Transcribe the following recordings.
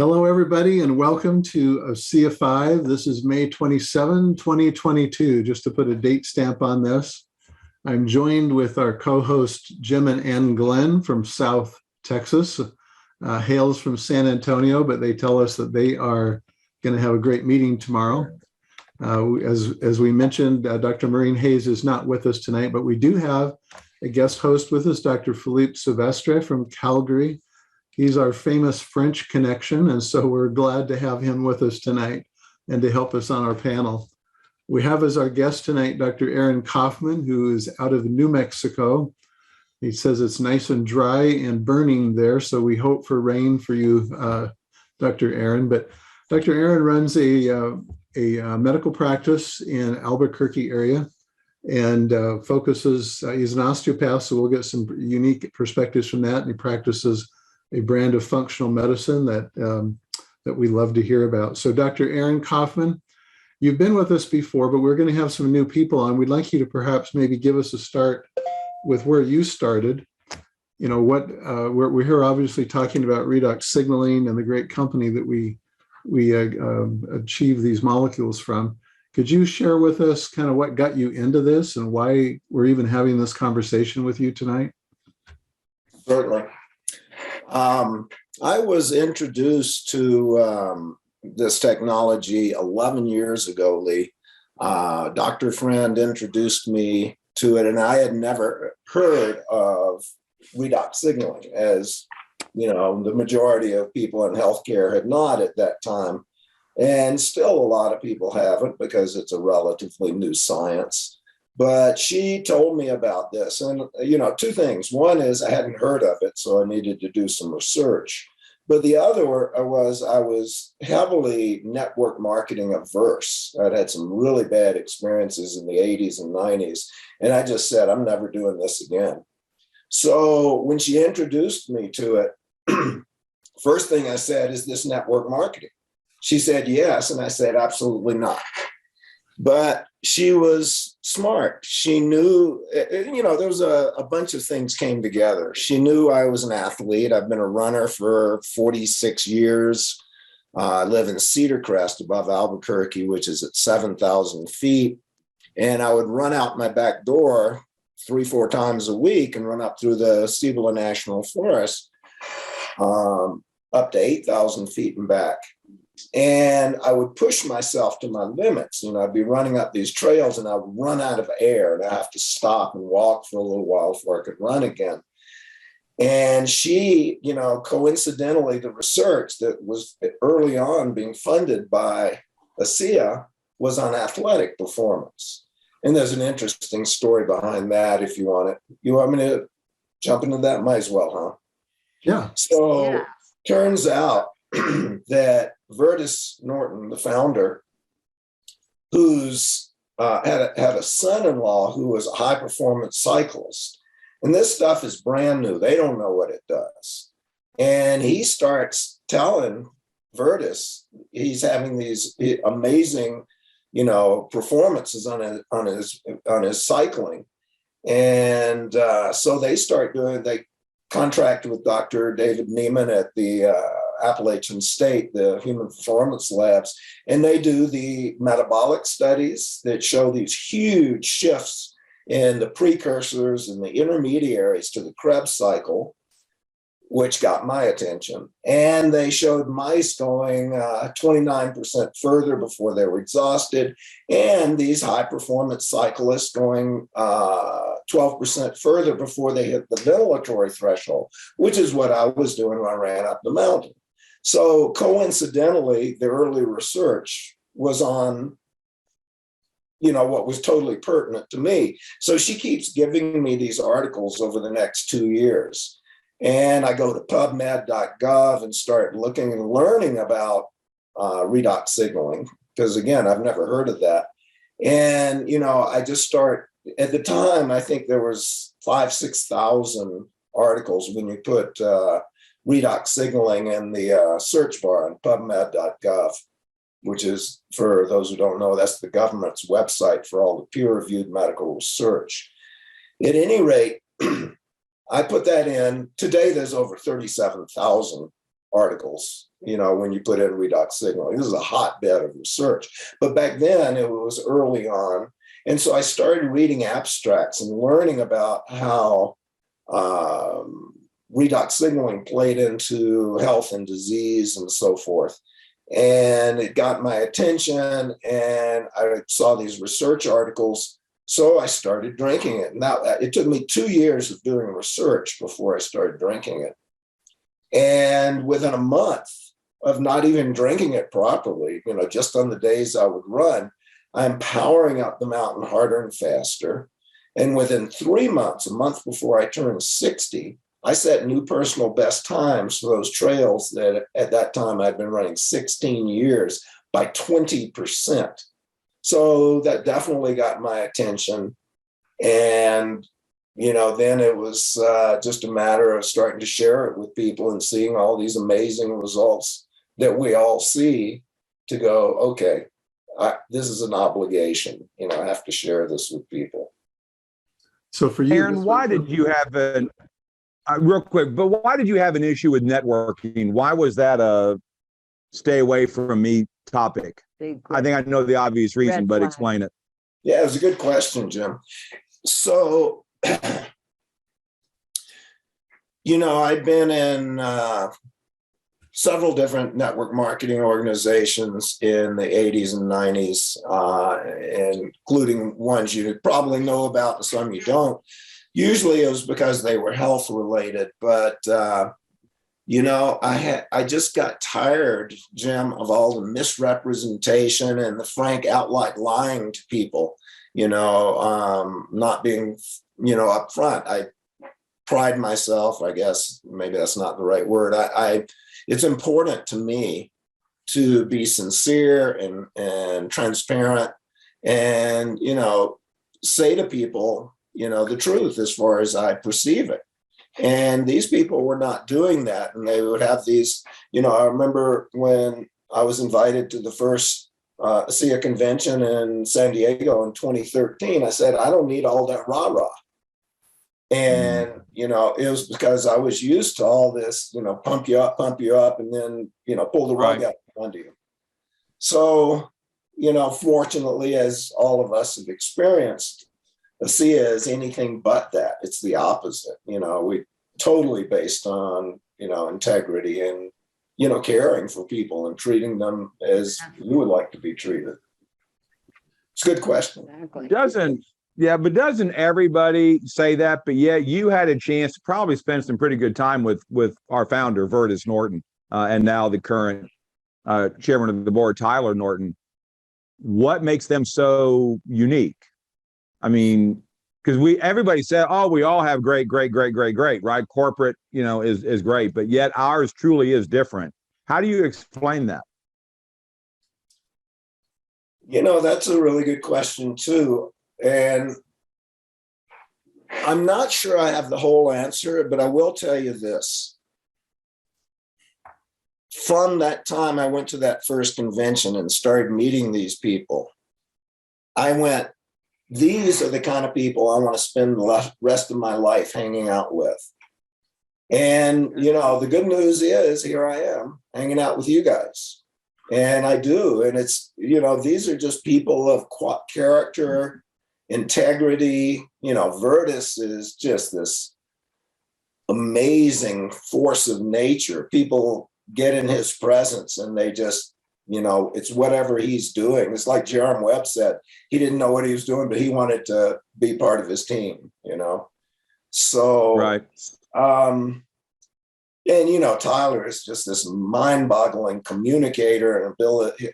Hello, everybody, and welcome to Asea 5. This is May 27, 2022, just to put a date stamp on this. I'm joined with our co-host, Jim and Ann Glenn from South Texas, hails from San Antonio, but they tell us that they are going to have a great meeting tomorrow. As we mentioned, Dr. Maureen Hayes is not with us tonight, but we do have a guest host with us, Dr. Philippe Silvestre from Calgary. He's our famous French connection, and so we're glad to have him with us tonight and to help us on our panel. We have as our guest tonight Dr. Aaron Kaufman, who is out of New Mexico. He says it's nice and dry and burning there, so we hope for rain for you, Dr. Aaron. But Dr. Aaron runs a medical practice in Albuquerque area and focuses, he's an osteopath, so we'll get some unique perspectives from that, and he practices a brand of functional medicine that we love to hear about. So Dr. Aaron Kaufman, you've been with us before, but we're going to have some new people on. We'd like you to perhaps maybe give us a start with where you started. You know, we're here obviously talking about redox signaling and the great company that we achieve these molecules from. Could you share with us kind of what got you into this and why we're even having this conversation with you tonight? Certainly. I was introduced to this technology 11 years ago, Lee. Dr. Friend introduced me to it, and I had never heard of redox signaling, as you know, the majority of people in healthcare had not at that time. And still a lot of people haven't because it's a relatively new science. But she told me about this, and you know, two things. One is I hadn't heard of it, so I needed to do some research. But the other was I was heavily network marketing averse. I'd had some really bad experiences in the 80s and 90s, and I just said, I'm never doing this again. So when she introduced me to it, first thing I said, is this network marketing? She said, yes, and I said, absolutely not. But she was smart. She knew, you know, there was a bunch of things came together. She knew I was an athlete. I've been a runner for 46 years. I live in Cedar Crest above Albuquerque, which is at 7,000 feet. And I would run out my back door 3-4 times a week and run up through the Cibola National Forest up to 8,000 feet and back. And I would push myself to my limits. You know, I'd be running up these trails and I would run out of air and I have to stop and walk for a little while before I could run again. And she, you know, coincidentally, the research that was early on being funded by Asea was on athletic performance. And there's an interesting story behind that if you want it. You want me to jump into that? Might as well, huh? Yeah. So turns out that Vertus Norton, the founder, who's had a son-in-law who was a high-performance cyclist. And this stuff is brand new. They don't know what it does. And he starts telling Vertus he's having these amazing, you know, performances on his cycling. And so they contract with Dr. David Neiman at the Appalachian State, the Human Performance Labs, and they do the metabolic studies that show these huge shifts in the precursors and the intermediaries to the Krebs cycle, which got my attention. And they showed mice going 29% further before they were exhausted, and these high-performance cyclists going 12% further before they hit the ventilatory threshold, which is what I was doing when I ran up the mountain. So coincidentally, the early research was on, you know, what was totally pertinent to me. So she keeps giving me these articles over the next 2 years. And I go to pubmed.gov and start looking and learning about redox signaling, because again, I've never heard of that. And, you know, I just start, at the time, I think there was 5,000-6,000 articles when you put redox signaling in the search bar on pubmed.gov, which is, for those who don't know, that's the government's website for all the peer-reviewed medical research. At any rate, I put that in. Today, there's over 37,000 articles, when you put in redox signaling. This is a hotbed of research. But back then it was early on. And so I started reading abstracts and learning about how redox signaling played into health and disease and so forth. And it got my attention, and I saw these research articles. So I started drinking it. Now, it took me 2 years of doing research before I started drinking it. And within a month of not even drinking it properly, just on the days I would run, I'm powering up the mountain harder and faster. And within 3 months, a month before I turned 60, I set new personal best times for those trails that at that time I'd been running 16 years by 20%. So that definitely got my attention. And, then it was just a matter of starting to share it with people and seeing all these amazing results that we all see to go, okay, this is an obligation. I have to share this with people. So for you, Aaron, why did you have real quick, but why did you have an issue with networking? Why was that a stay away from me topic? I think I know the obvious reason, but explain it. Yeah, it was a good question, Jim. So, I'd been in several different network marketing organizations in the 80s and 90s, including ones you probably know about and some you don't. Usually it was because they were health related, but I just got tired, Jim, of all the misrepresentation and the frank outright lying to people, not being, upfront. I pride myself, I guess, maybe that's not the right word. It's important to me to be sincere and transparent and, say to people, the truth as far as I perceive it. And these people were not doing that. And they would have these, I remember when I was invited to the first Asea convention in San Diego in 2013, I said, I don't need all that rah-rah. And, it was because I was used to all this, pump you up, and then, pull the rug out from under you. So, fortunately, as all of us have experienced, Asea is anything but that. It's the opposite. We totally based on, integrity and, caring for people and treating them as you would like to be treated. It's a good question. Exactly. Doesn't everybody say that? But yeah, you had a chance to probably spend some pretty good time with our founder, Vertus Norton, and now the current chairman of the board, Tyler Norton. What makes them so unique? I mean, because everybody said, oh, we all have great, right? Corporate, is great, but yet ours truly is different. How do you explain that? That's a really good question too. And I'm not sure I have the whole answer, but I will tell you this. From that time I went to that first convention and started meeting these people, I went, these are the kind of people I want to spend the rest of my life hanging out with. And, the good news is here I am hanging out with you guys. And I do. And it's, these are just people of character, integrity. Vertus is just this amazing force of nature. People get in his presence and they just, it's whatever he's doing. It's like Jerome Webb said, he didn't know what he was doing, but he wanted to be part of his team, So, right. And, Tyler is just this mind-boggling communicator and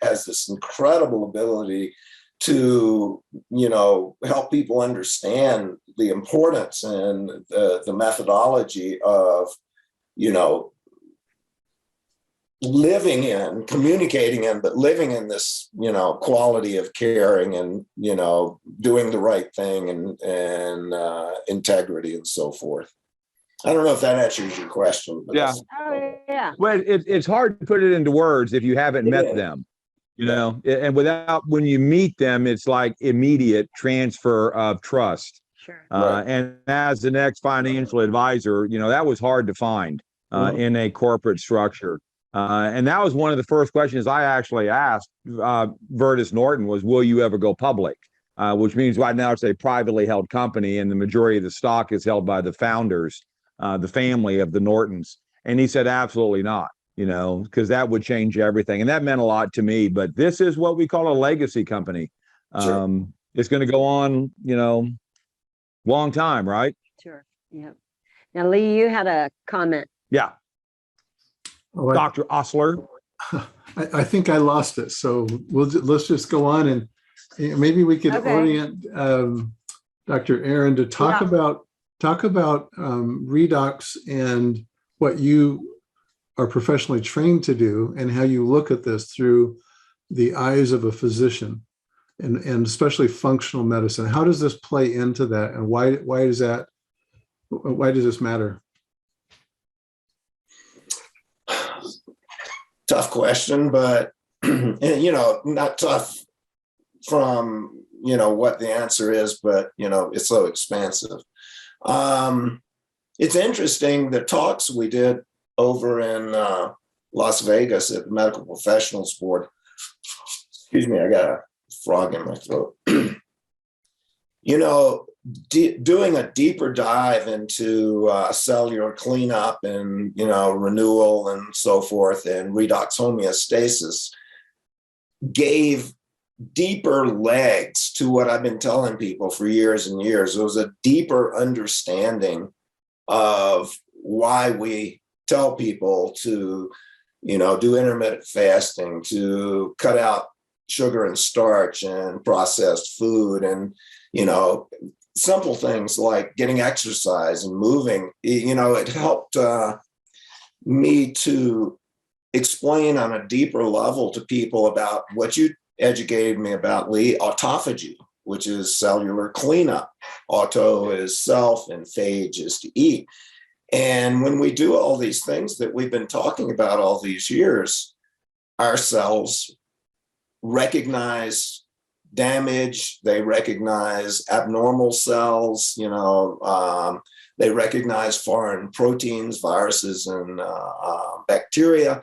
has this incredible ability to, help people understand the importance and the methodology of, but living in this, quality of caring and, doing the right thing and integrity and so forth. I don't know if that answers your question. But yeah. Yeah. Well, it's hard to put it into words if you haven't met them, and when you meet them, it's like immediate transfer of trust. Sure. And as an ex-financial advisor, that was hard to find in a corporate structure. And that was one of the first questions I actually asked Vertus Norton was, will you ever go public? Which means right now it's a privately held company and the majority of the stock is held by the founders, the family of the Nortons. And he said, absolutely not, because that would change everything. And that meant a lot to me. But this is what we call a legacy company. Sure. It's going to go on, long time, right? Sure. Yeah. Now, Lee, you had a comment. Yeah. Oh, Dr. Osler. I think I lost it. So let's just go on and maybe we could orient Dr. Aaron to talk about Redox and what you are professionally trained to do and how you look at this through the eyes of a physician and especially functional medicine. How does this play into that, and why does this matter? Tough question, but not tough from what the answer is, but it's so expansive. It's interesting, the talks we did over in Las Vegas at the Medical Professionals Board. Excuse me, I got a frog in my throat. Doing a deeper dive into cellular cleanup and renewal and so forth, and redox homeostasis gave deeper legs to what I've been telling people for years and years. It was a deeper understanding of why we tell people to, do intermittent fasting, to cut out sugar and starch and processed food, and, simple things like getting exercise and moving. It helped me to explain on a deeper level to people about what you educated me about, Lee, autophagy, which is cellular cleanup. Auto is self and phage is to eat. And when we do all these things that we've been talking about all these years, our cells recognize damage, they recognize abnormal cells, they recognize foreign proteins, viruses, and bacteria,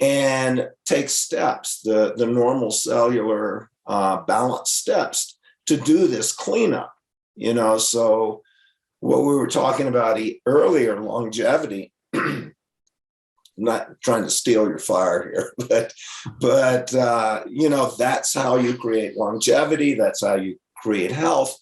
and take steps, the normal cellular balance steps to do this cleanup. So what we were talking about earlier, longevity, I'm not trying to steal your fire here, but that's how you create longevity, that's how you create health,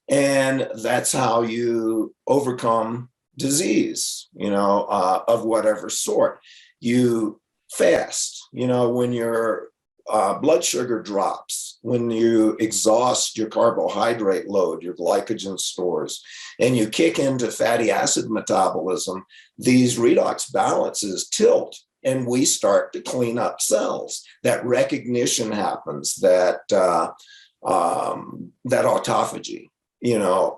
and that's how you overcome disease, of whatever sort. You fast, when your blood sugar drops, when you exhaust your carbohydrate load, your glycogen stores, and you kick into fatty acid metabolism, these redox balances tilt and we start to clean up cells. That recognition happens, that autophagy,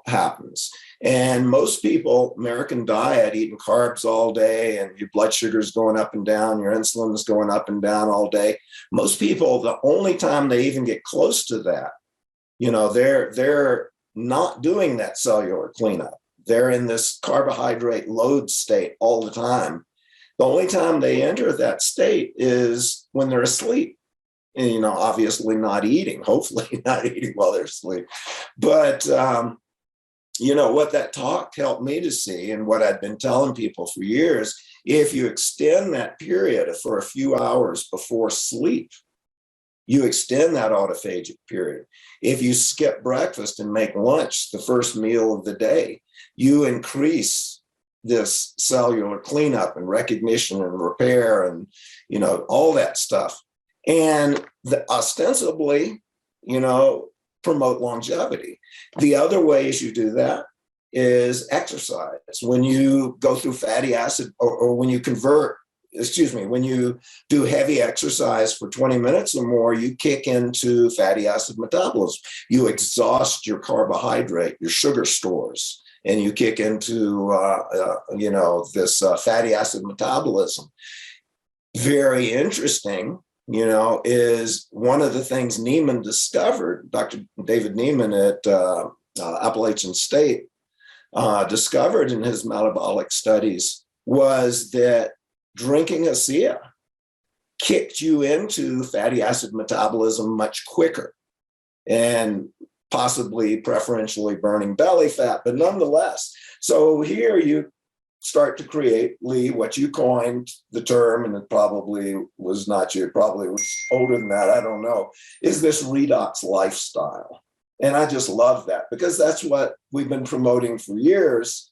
happens. And most people, American diet, eating carbs all day, and your blood sugar is going up and down, your insulin is going up and down all day. Most people, the only time they even get close to that, they're not doing that cellular cleanup. They're in this carbohydrate load state all the time. The only time they enter that state is when they're asleep. And, obviously not eating, hopefully not eating while they're asleep. But, what that talk helped me to see, and what I'd been telling people for years, if you extend that period for a few hours before sleep, you extend that autophagic period. If you skip breakfast and make lunch the first meal of the day, you increase this cellular cleanup and recognition and repair and, all that stuff. And ostensibly, promote longevity. The other ways you do that is exercise. When you go through fatty acid or when you when you do heavy exercise for 20 minutes or more, you kick into fatty acid metabolism. You exhaust your carbohydrate, your sugar stores, and you kick into, this fatty acid metabolism. Very interesting. Is one of the things Neiman discovered, Dr. David Neiman at Appalachian State discovered in his metabolic studies, was that drinking Asea kicked you into fatty acid metabolism much quicker and possibly preferentially burning belly fat, but nonetheless. So here you start to create, Lee, what you coined the term, and it probably was not you, it probably was older than that, I don't know, is this redox lifestyle. And I just love that because that's what we've been promoting for years.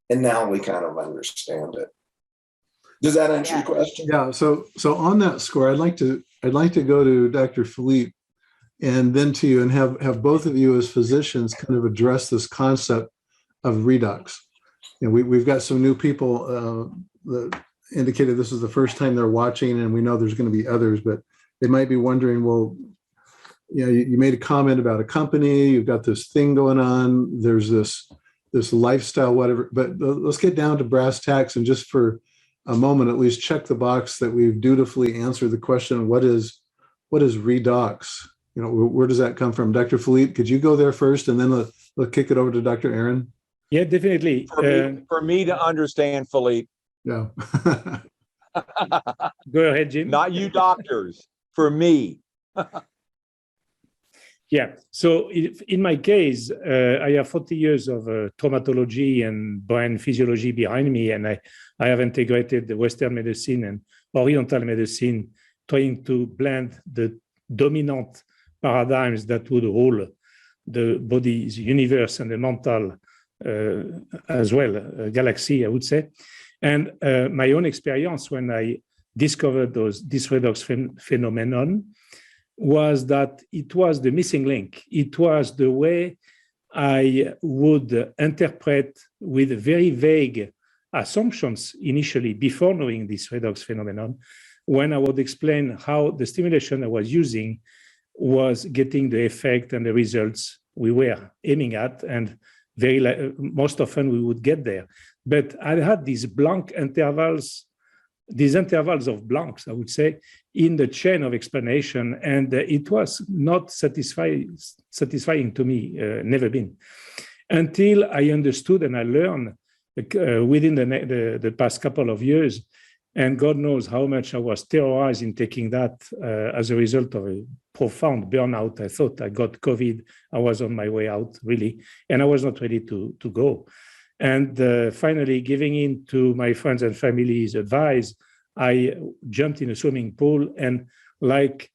And now we kind of understand it. Does that answer your question? Yeah. So on that score, I'd like to go to Dr. Philippe and then to you, and have both of you as physicians kind of address this concept of redox. And we've got some new people that indicated this is the first time they're watching, and we know there's going to be others, but they might be wondering, well, you made a comment about a company, you've got this thing going on, there's this lifestyle, whatever, but let's get down to brass tacks and just for a moment, at least check the box that we've dutifully answered the question, what is redox? Where does that come from? Dr. Philippe, could you go there first, and then let's kick it over to Dr. Aaron? Yeah, definitely. For me to understand, Philippe. Yeah. Go ahead, Jim. Not you doctors, for me. Yeah. So in my case, I have 40 years of traumatology and brain physiology behind me, and I have integrated the Western medicine and Oriental medicine, trying to blend the dominant paradigms that would rule the body's universe and the mental as well, galaxy, I would say. And my own experience when I discovered this redox phenomenon was that it was the missing link. It was the way I would interpret with very vague assumptions initially before knowing this redox phenomenon, when I would explain how the stimulation I was using was getting the effect and the results we were aiming at, and most often we would get there. But I had these blank intervals, these intervals of blanks, I would say, in the chain of explanation, and it was not satisfying to me, never been, until I understood and I learned within the past couple of years, and God knows how much I was terrorized in taking that as a result of a profound burnout. I thought I got COVID. I was on my way out, really, and I was not ready to go. And finally, giving in to my friends and family's advice, I jumped in a swimming pool. And like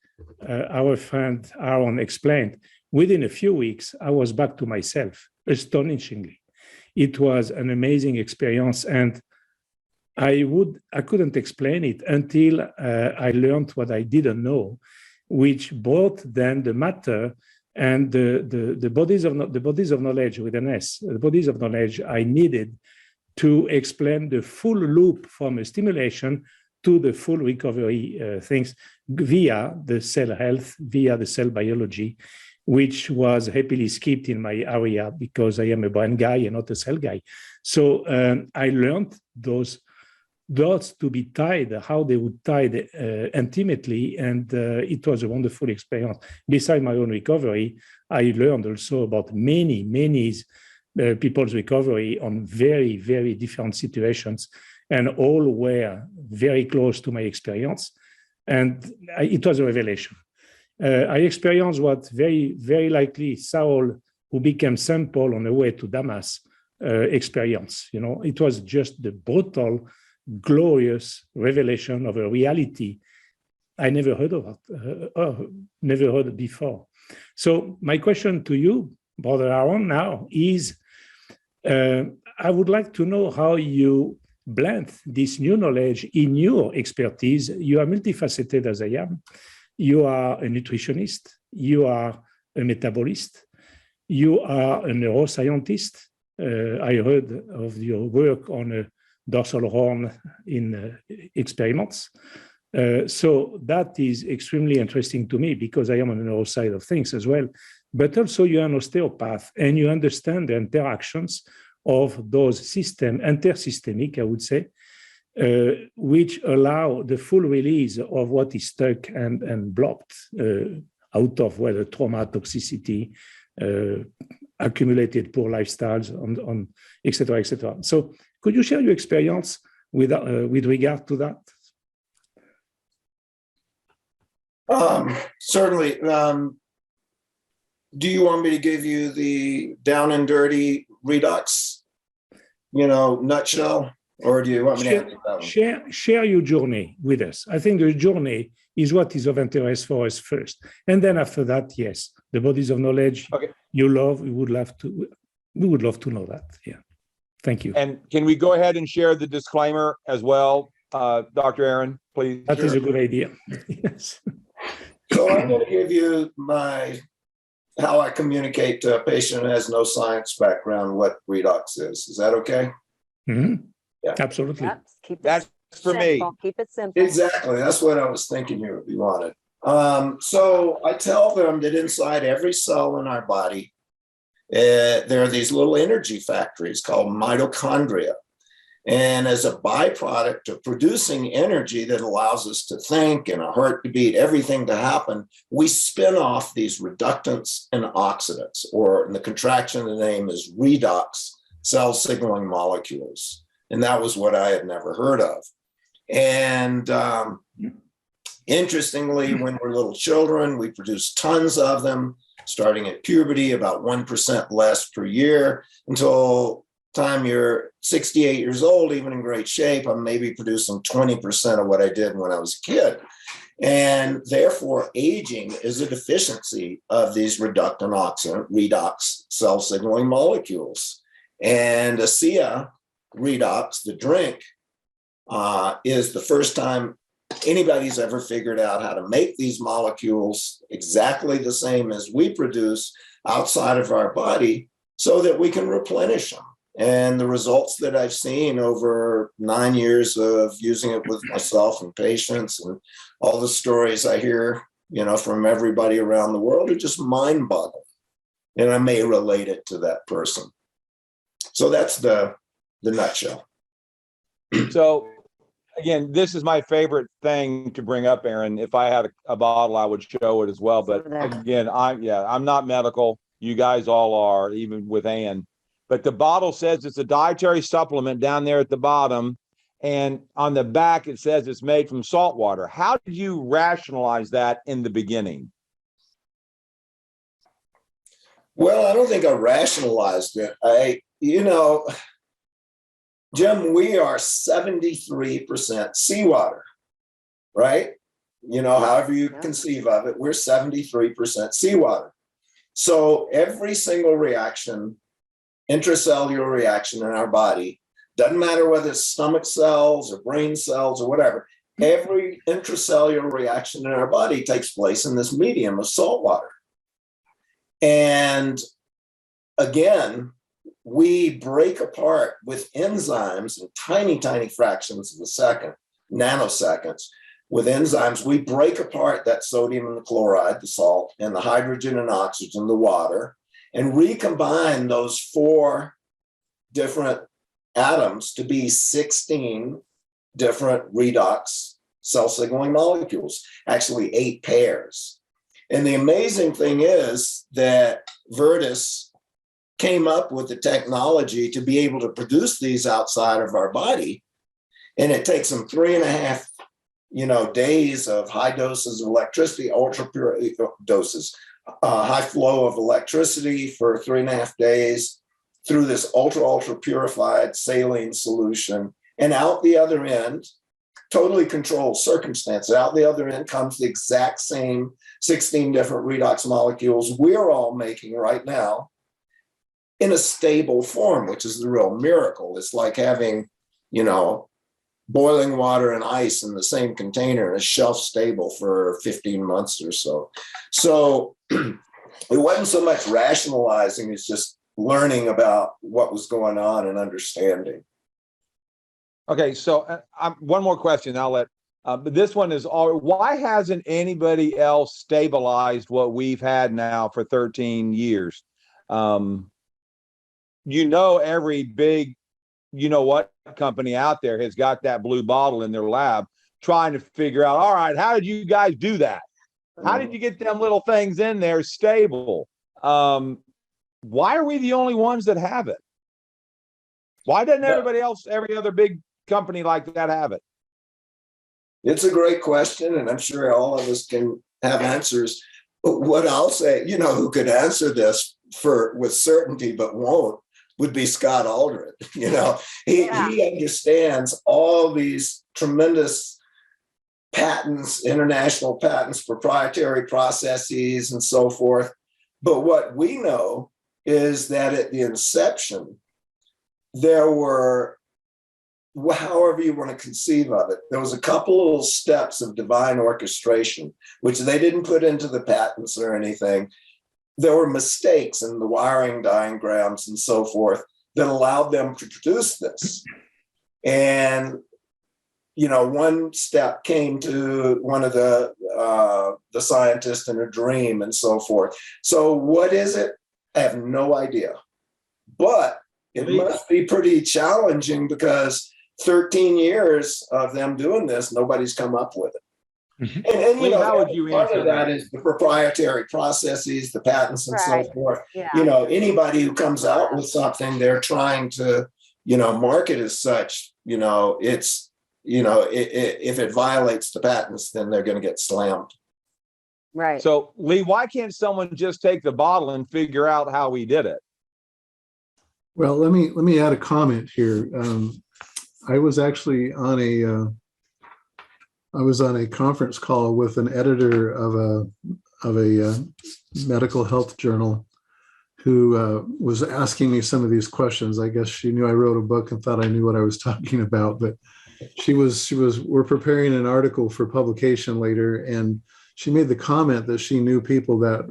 our friend Aaron explained, within a few weeks, I was back to myself, astonishingly. It was an amazing experience. And I couldn't explain it until I learned what I didn't know, which brought then the matter and the bodies of knowledge with an S, the bodies of knowledge I needed to explain the full loop from a stimulation to the full recovery things via the cell health, via the cell biology, which was happily skipped in my area because I am a brain guy and not a cell guy. So I learned those dots to be tied, how they would tie intimately, and it was a wonderful experience. Besides my own recovery, I learned also about many people's recovery on very, very different situations, and all were very close to my experience, and it was a revelation. I experienced what very, very likely Saul, who became St. Paul on the way to Damas, experience. It was just the brutal, glorious revelation of a reality I never heard of, never heard before. So my question to you, Brother Aaron, now is, I would like to know how you blend this new knowledge in your expertise. You are multifaceted as I am. You are a nutritionist. You are a metabolist. You are a neuroscientist. I heard of your work on a dorsal horn in experiments. So that is extremely interesting to me because I am on the neuro side of things as well. But also you are an osteopath and you understand the interactions of those systems, intersystemic, I would say, which allow the full release of what is stuck and blocked out of whether trauma, toxicity, accumulated poor lifestyles, on et cetera, et cetera. So could you share your experience with regard to that? Certainly. Do you want me to give you the down and dirty Redox, nutshell, or do you want me to answer that one? Share your journey with us. I think the journey is what is of interest for us first. And then after that, yes, the bodies of knowledge you love, we would love to know that. Yeah. Thank you. And can we go ahead and share the disclaimer as well, Dr. Aaron, please? That is a good idea. Yes. So I'm going to give you how I communicate to a patient who has no science background what redox is. Is that okay? Mm-hmm. Yeah. Absolutely. Yep, keep it That's for me. simple. Keep it simple. Exactly. That's what I was thinking you wanted. So I tell them that inside every cell in our body, there are these little energy factories called mitochondria. And as a byproduct of producing energy that allows us to think and a heart to beat, everything to happen, we spin off these reductants and oxidants, or in the contraction, the name is redox, cell signaling molecules. And that was what I had never heard of. And interestingly, when we're little children, we produce tons of them, starting at puberty, about 1% less per year, until time you're 68 years old, even in great shape, I'm maybe producing 20% of what I did when I was a kid. And therefore, aging is a deficiency of these reductant oxidant, redox cell signaling molecules. And Asea Redox, the drink, is the first time anybody's ever figured out how to make these molecules exactly the same as we produce outside of our body so that we can replenish them. And the results that I've seen over 9 years of using it with myself and patients, and all the stories I hear, from everybody around the world, are just mind-boggling. And I may relate it to that person. So that's the nutshell. So again, this is my favorite thing to bring up, Aaron. If I had a bottle, I would show it as well. But again, I'm not medical. You guys all are, even with Ann. But the bottle says it's a dietary supplement down there at the bottom. And on the back, it says it's made from salt water. How did you rationalize that in the beginning? Well, I don't think I rationalized it. Jim, we are 73% seawater, right? However you conceive of it, we're 73% seawater. So every single reaction, intracellular reaction in our body, doesn't matter whether it's stomach cells or brain cells or whatever, every intracellular reaction in our body takes place in this medium of salt water. And again, we break apart with enzymes in tiny, tiny fractions of a second, nanoseconds. With enzymes, we break apart that sodium and the chloride, the salt, and the hydrogen and oxygen, the water, and recombine those 4 different atoms to be 16 different redox cell signaling molecules, actually 8 pairs. And the amazing thing is that Virtus came up with the technology to be able to produce these outside of our body. And it takes them 3.5 days of high doses of electricity, ultra pure doses, high flow of electricity for 3.5 days through this ultra purified saline solution. And out the other end, totally controlled circumstances, out the other end comes the exact same 16 different redox molecules we're all making right now in a stable form, which is the real miracle. It's like having, boiling water and ice in the same container and it's shelf stable for 15 months or so. So it wasn't so much rationalizing, it's just learning about what was going on and understanding. Okay, so one more question. I'll let, but this one is why hasn't anybody else stabilized what we've had now for 13 years? Every big, what company out there has got that blue bottle in their lab trying to figure out, all right, how did you guys do that? How did you get them little things in there stable? Why are we the only ones that have it? Why doesn't everybody else, every other big company like that have it? It's a great question, and I'm sure all of us can have answers. But what I'll say, who could answer this with certainty but won't, would be Scott Aldred. He understands all these tremendous patents, international patents, proprietary processes, and so forth. But what we know is that at the inception, there were, however you want to conceive of it, there was a couple of little steps of divine orchestration, which they didn't put into the patents or anything. There were mistakes in the wiring diagrams and so forth that allowed them to produce this. And, one step came to one of the scientists in a dream and so forth. So what is it? I have no idea. But it must be pretty challenging because 13 years of them doing this, nobody's come up with it. And Lee, how would you part answer of that is the proprietary processes, the patents, and so forth. Yeah. Anybody who comes out with something, they're trying to, market as such. It's, if it violates the patents, then they're going to get slammed. Right. So, Lee, why can't someone just take the bottle and figure out how we did it? Well, let me add a comment here. I was actually on a conference call with an editor of a medical health journal who was asking me some of these questions. I guess she knew I wrote a book and thought I knew what I was talking about, but we're preparing an article for publication later, and she made the comment that she knew people that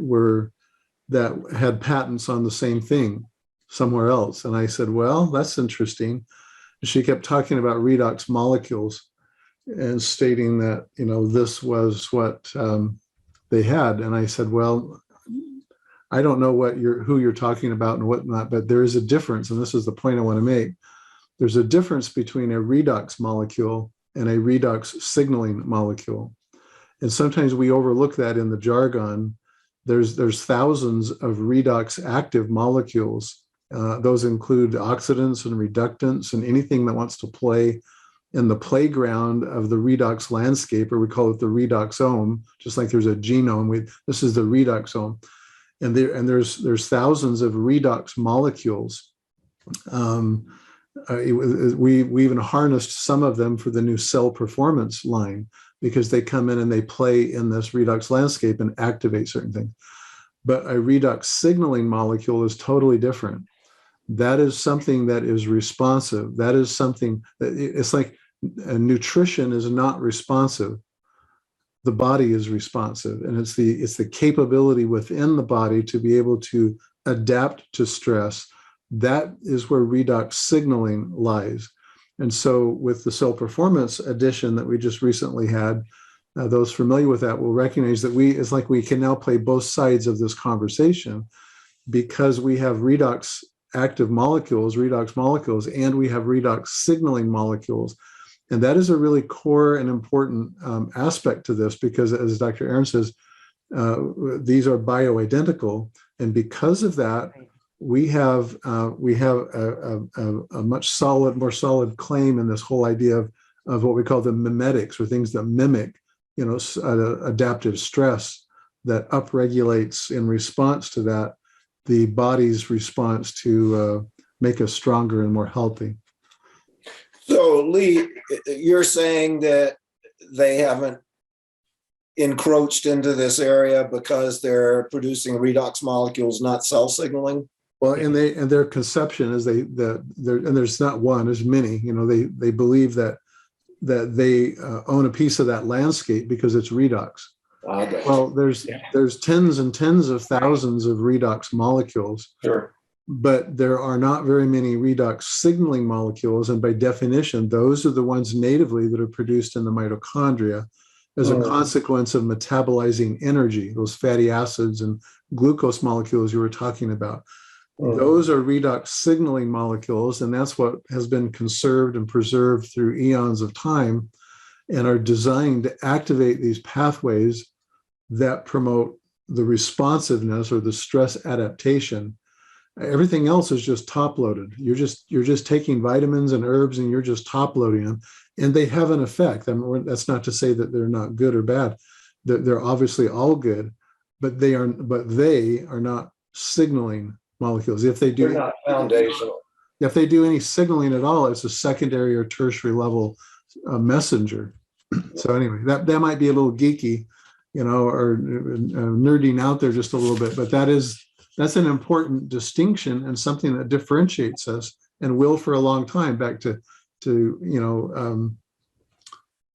had patents on the same thing somewhere else. And I said, well, that's interesting. She kept talking about redox molecules and stating that, this was what they had. And I said, well, I don't know who you're talking about and whatnot, but there is a difference. And this is the point I want to make. There's a difference between a redox molecule and a redox signaling molecule. And sometimes we overlook that in the jargon. There's thousands of redox active molecules. Those include oxidants and reductants and anything that wants to play in the playground of the redox landscape, or we call it the redoxome, just like there's a genome. This is the redoxome. And there's thousands of redox molecules. We even harnessed some of them for the new cell performance line because they come in and they play in this redox landscape and activate certain things. But a redox signaling molecule is totally different. That is something that is responsive. That is something that it's like nutrition is not responsive. The body is responsive, and it's the capability within the body to be able to adapt to stress. That is where redox signaling lies. And so with the cell performance edition that we just recently had, those familiar with that will recognize that it's like we can now play both sides of this conversation because we have redox active molecules, redox molecules, and we have redox signaling molecules. And that is a really core and important aspect to this because, as Dr. Aaron says, these are bioidentical. And because of that, we have a much more solid claim in this whole idea of what we call the mimetics, or things that mimic, adaptive stress that upregulates in response to that the body's response to make us stronger and more healthy. So, Lee, you're saying that they haven't encroached into this area because they're producing redox molecules, not cell signaling? Well, and their conception is and there's not one, there's many. They believe that they own a piece of that landscape because it's redox. Well, there's tens and tens of thousands of redox molecules. Sure. But there are not very many redox signaling molecules. And by definition, those are the ones natively that are produced in the mitochondria as a consequence of metabolizing energy, those fatty acids and glucose molecules you were talking about. Those are redox signaling molecules, and that's what has been conserved and preserved through eons of time and are designed to activate these pathways that promote the responsiveness or the stress adaptation. Everything else is just top-loaded. You're just taking vitamins and herbs and you're just top-loading them, and they have an effect. I mean, that's not to say that they're not good or bad, they're obviously all good, but they are not signaling molecules. If they They're do, not foundational. if they do any signaling at all, it's a secondary or tertiary level messenger. So anyway, that might be a little geeky, or nerding out there just a little bit, but that's an important distinction and something that differentiates us and will for a long time. Back to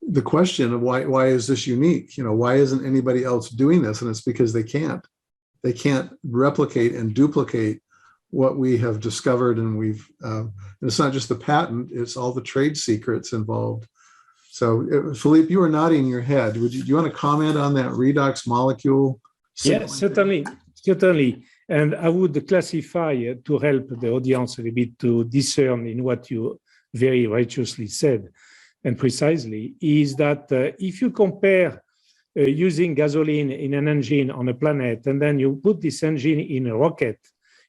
the question of why is this unique? Why isn't anybody else doing this? And it's because they can't replicate and duplicate what we have discovered, and and it's not just the patent, it's all the trade secrets involved. So Philippe, you were nodding your head. Do you want to comment on that redox molecule? Yes, certainly. And I would classify to help the audience a little bit to discern in what you very righteously said and precisely, is that if you compare using gasoline in an engine on a planet, and then you put this engine in a rocket,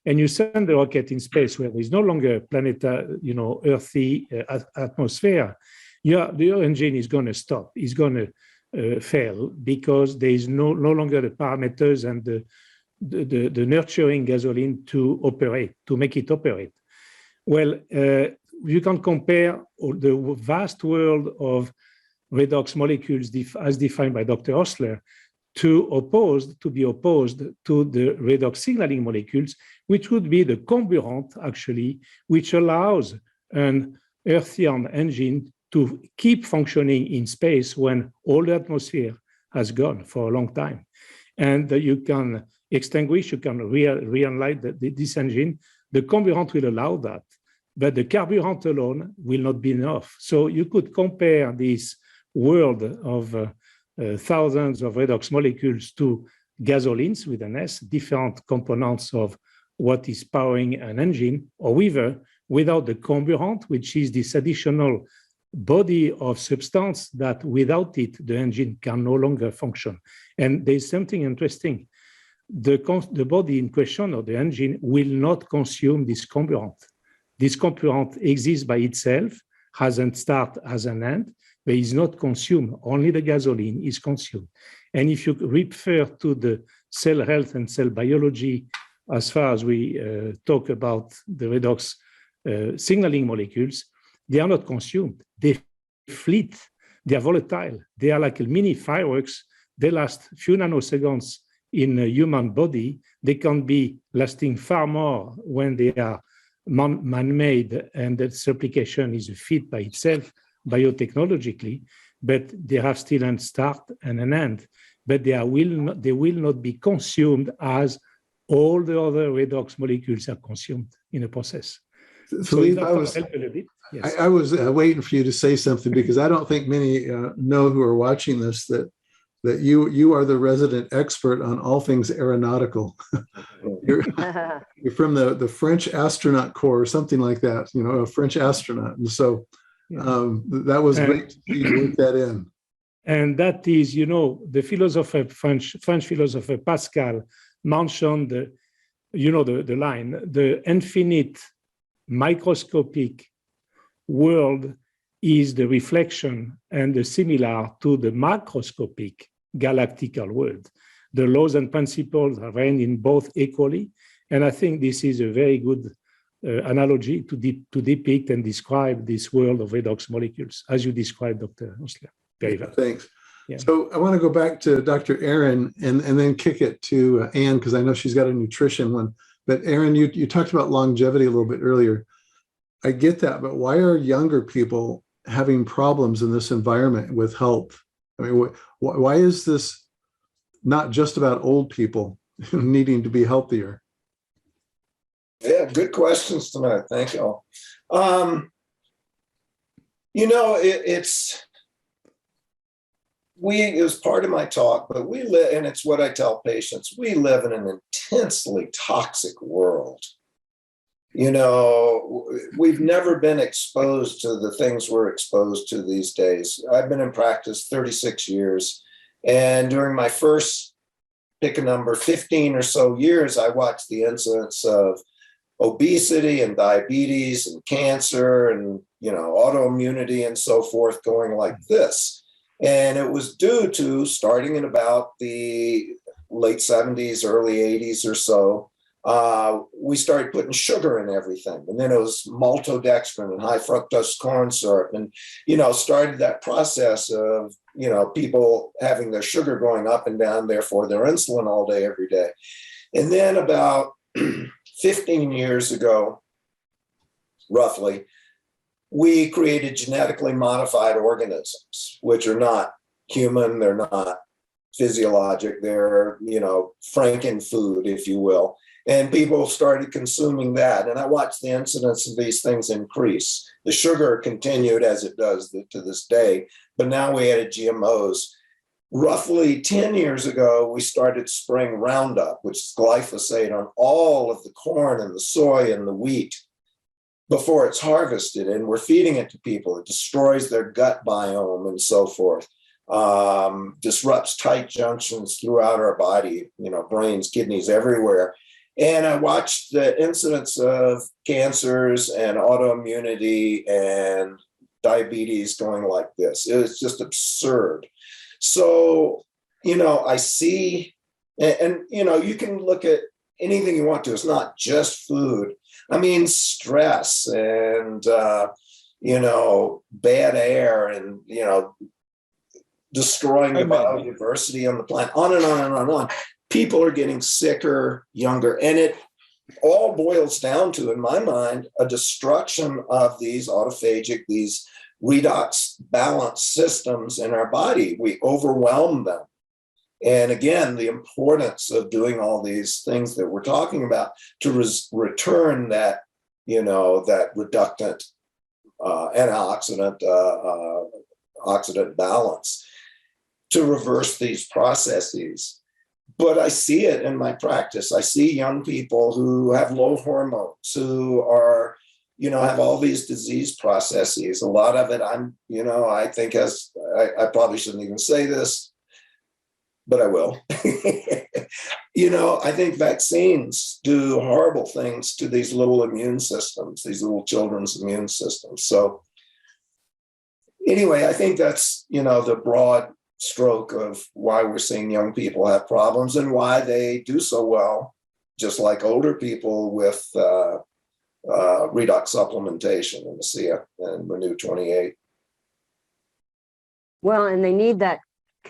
and you send the rocket in space where there is no longer planet, earthy atmosphere, your engine is going to stop. It's going to fail because there is no longer the parameters and the nurturing gasoline to make it operate. Well, you can compare the vast world of redox molecules as defined by Dr. Osler to be opposed to the redox signaling molecules, which would be the comburant, actually, which allows an Earthian engine to keep functioning in space when all the atmosphere has gone for a long time. And you can extinguish, you can re-enlight this engine. The comburant will allow that, but the carburant alone will not be enough. So you could compare this world of thousands of redox molecules to gasolines with an S, different components of what is powering an engine, or without the comburant, which is this additional body of substance that without it, the engine can no longer function. And there's something interesting. The body in question, or the engine, will not consume this comburant. This comburant exists by itself, hasn't start as an end, but is not consumed. Only the gasoline is consumed. And if you refer to the cell health and cell biology, as far as we talk about the redox signaling molecules, they are not consumed. They fleet. They are volatile. They are like mini fireworks. They last few nanoseconds in a human body. They can be lasting far more when they are man-made, and that application is a fit by itself biotechnologically, but they have still a start and an end. But they will not be consumed as all the other redox molecules are consumed in a process. Philippe, Yes. I was waiting for you to say something, because I don't think many know who are watching this that you are the resident expert on all things aeronautical. You're from the French astronaut corps or something like that, a French astronaut. And so that was great to see you work that in. And that is, the philosopher, French philosopher Pascal mentioned the line, the infinite microscopic world is the reflection and the similar to the macroscopic galactical world. The laws and principles are reign in both equally. And I think this is a very good analogy to depict and describe this world of redox molecules, as you described, Dr. Osler. Very well. Thanks. Yeah. So I want to go back to Dr. Aaron and then kick it to Anne, because I know she's got a nutrition one. But Aaron, you talked about longevity a little bit earlier. I get that, but why are younger people having problems in this environment with health? I mean, why is this not just about old people needing to be healthier? Yeah, good questions tonight. Thank you all. It was part of my talk, but we live, and it's what I tell patients, we live in an intensely toxic world. We've never been exposed to the things we're exposed to these days. I've been in practice 36 years, and during my first, pick a number, 15 or so years, I watched the incidence of obesity and diabetes and cancer and, autoimmunity and so forth going like this. And it was due to starting in about the late 70s, early 80s or so. We started putting sugar in everything. And then it was maltodextrin and high fructose corn syrup, and, started that process of, people having their sugar going up and down, therefore their insulin all day, every day. And then about 15 years ago, roughly, we created genetically modified organisms, which are not human, they're not physiologic, they're, Franken food, if you will. And people started consuming that. And I watched the incidence of these things increase. The sugar continued as it does to this day, but now we added GMOs. Roughly 10 years ago, we started spraying Roundup, which is glyphosate, on all of the corn and the soy and the wheat before it's harvested. And we're feeding it to people. It destroys their gut biome and so forth. Disrupts tight junctions throughout our body, brains, kidneys, everywhere. And I watched the incidence of cancers and autoimmunity and diabetes going like this. It was just absurd. So, I see, and you can look at anything you want to. It's not just food. I mean, stress and, bad air and, destroying the biodiversity on the planet, on and on and on and on. People are getting sicker, younger, and it all boils down to, in my mind, a destruction of these autophagic, these redox balance systems in our body. We overwhelm them. And again, the importance of doing all these things that we're talking about to return that, that reductant antioxidant oxidant balance, to reverse these processes. But I see it in my practice. I see young people who have low hormones, who are, have all these disease processes. A lot of it, I think I probably shouldn't even say this, but I will. I think vaccines do horrible things to these little immune systems, these little children's immune systems. So anyway, I think that's, the broad stroke of why we're seeing young people have problems and why they do so well, just like older people with redox supplementation and Asea and Renew 28. Well, and they need that.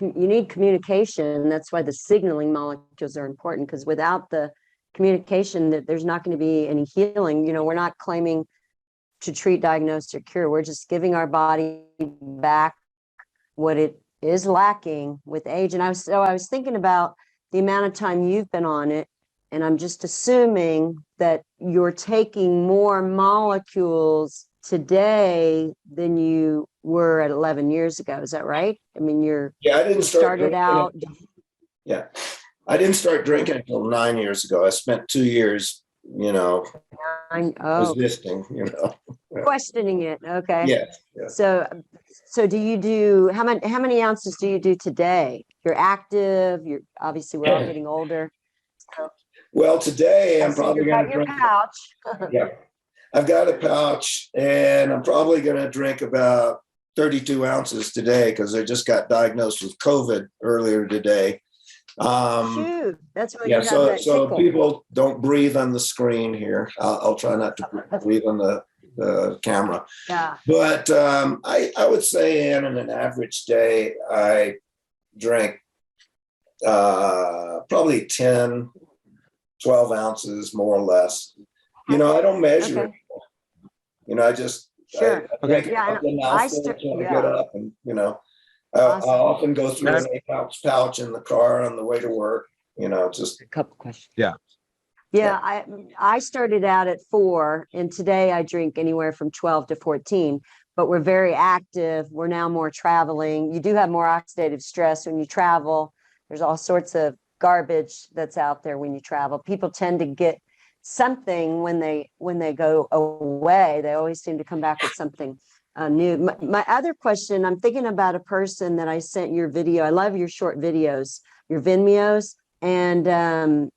You need communication. That's why the signaling molecules are important, because without the communication, that there's not going to be any healing. We're not claiming to treat, diagnose, or cure. We're just giving our body back what it is lacking with age. And I was thinking about the amount of time you've been on it, and I'm just assuming that you're taking more molecules today than you were at 11 years ago. Is that right? I mean, I didn't started out. Yeah, I didn't start drinking until 9 years ago. I spent 2 years, resisting, questioning it. Okay. Yeah. So do you do, how many ounces do you do today? You're active. You're obviously, we're all getting older. So, well, today I'm probably going to your drink pouch. Yeah, I've got a pouch, and I'm probably going to drink about 32 ounces today because I just got diagnosed with COVID earlier today. Shoot, that's what yeah. you got that So tickle. people don't breathe on the screen here. I'll try not to breathe on the camera. Yeah. But I would say in an average day, I drink probably 10, 12 ounces, more or less. I don't measure it. I just, Sure. I drink Yeah, when I get up, and, I often go through an 8-ounce pouch in the car on the way to work, just a couple questions. Yeah. I started out at 4, and today I drink anywhere from 12 to 14, but we're very active. We're now more traveling. You do have more oxidative stress when you travel. There's all sorts of garbage that's out there when you travel. People tend to get something when they go away. They always seem to come back with something new. My other question, I'm thinking about a person that I sent your video. I love your short videos, your Vimeos, and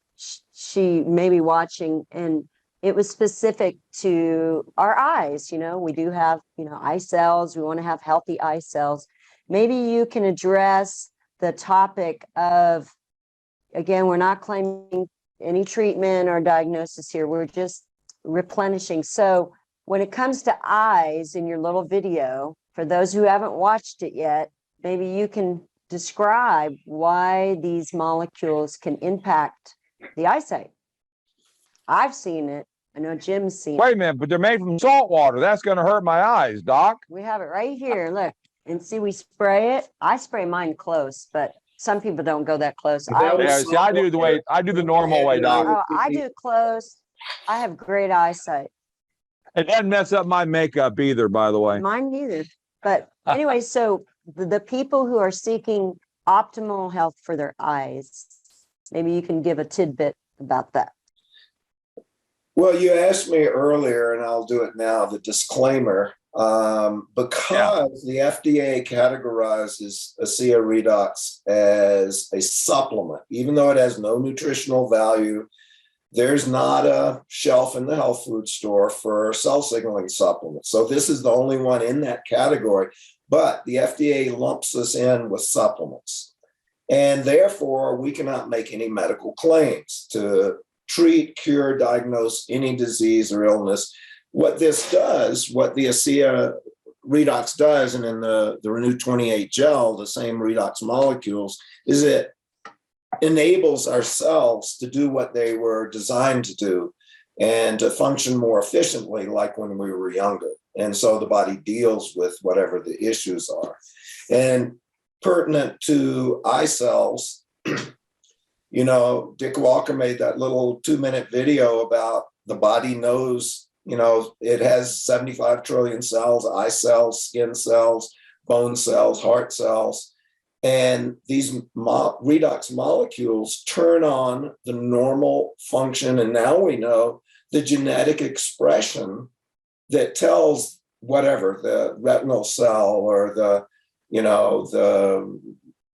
she may be watching, and it was specific to our eyes. We do have, eye cells. We want to have healthy eye cells. maybe you can address the topic of, again, we're not claiming any treatment or diagnosis here. We're just replenishing. So when it comes to eyes in your little video, for those who haven't watched it yet, maybe you can describe why these molecules can impact the eyesight. I've seen it. I know Jim's seen Wait it. a minute, but they're made from salt water. That's going to hurt my eyes, Doc. We have it right here. Look, and see, we spray it. I spray mine close, but some people don't go that close. Yeah, see, I do the normal way, Doc. I do it close. I have great eyesight. It doesn't mess up my makeup either, by the way. Mine neither. But anyway, so the people who are seeking optimal health for their eyes, maybe you can give a tidbit about that. Well, you asked me earlier, and I'll do it now, the disclaimer. Because the FDA categorizes Asea Redox as a supplement, even though it has no nutritional value, there's not a shelf in the health food store for cell signaling supplements. So this is the only one in that category, but the FDA lumps us in with supplements. And therefore, we cannot make any medical claims to treat, cure, diagnose any disease or illness. What this does, what the Asea Redox does, and in the Renew 28 gel, the same Redox molecules, is it enables our cells to do what they were designed to do and to function more efficiently, like when we were younger. And so the body deals with whatever the issues are. And pertinent to eye cells, you know, Dick Walker made that little 2-minute video about the body knows, you know, it has 75 trillion cells, eye cells, skin cells, bone cells, heart cells. And these redox molecules turn on the normal function. And now we know the genetic expression that tells whatever, the retinal cell or the, you know, the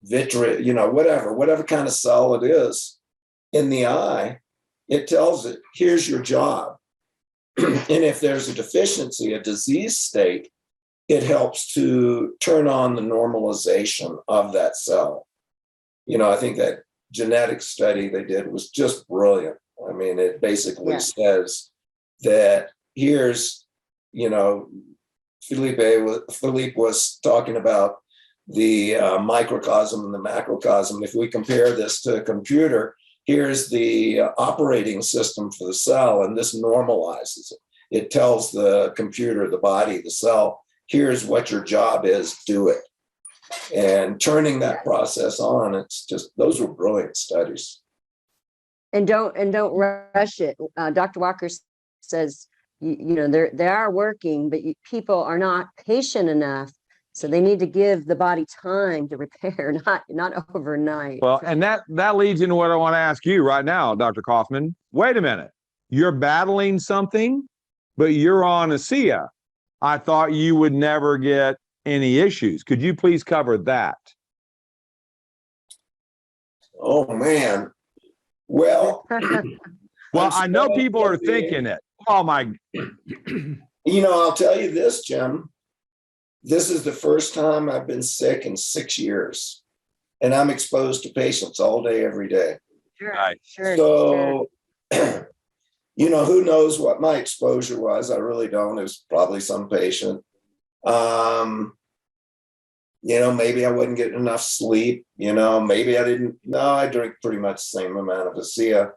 vitreous, you know, whatever kind of cell it is in the eye, it tells it, here's your job. And if there's a deficiency, a disease state, it helps to turn on the normalization of that cell. You know, I think that genetic study they did was just brilliant. I mean, it basically says that here's, you know, Philippe was talking about the microcosm and the macrocosm. If we compare this to a computer, here's the operating system for the cell, and this normalizes it. It tells the computer, the body, the cell, here's what your job is, do it. And turning that process on, it's just, those were brilliant studies. And don't rush it. Dr. Walker says, you know, they are working, but people are not patient enough. So they need to give the body time to repair, not overnight. Well, and that leads into what I want to ask you right now, Dr. Kaufman. Wait a minute. You're battling something, but you're on Asea. I thought you would never get any issues. Could you please cover that? Oh, man. Well, well, I know people are thinking it. Oh, my. You know, I'll tell you this, Jim. This is the first time I've been sick in 6 years, and I'm exposed to patients all day, every day. Sure, Right. sure. So, you know, who knows what my exposure was? I really don't. It was probably some patient. You know, maybe I wouldn't get enough sleep. You know, maybe I didn't. No, I drink pretty much the same amount of Asea.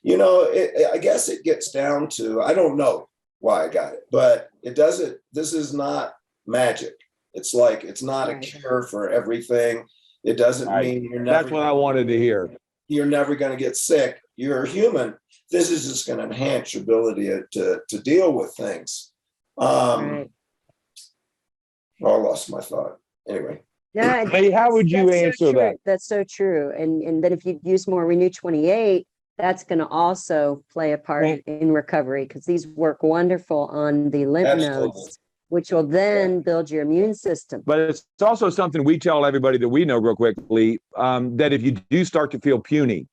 You know, I guess it gets down to, I don't know why I got it, but it doesn't, this is not magic. It's like, it's not a cure for everything. It doesn't mean you're never. That's what I wanted to hear. You're never going to get sick. You're human. This is just going to enhance your ability to deal with things. Right. Oh, I lost my thought. Anyway. Yeah, Hey, how would you answer that? That's so true. And then if you use more Renew 28, that's going to also play a part in recovery, because these work wonderful on the lymph nodes, which will then build your immune system. But it's also something we tell everybody that we know real quickly, that if you do start to feel puny,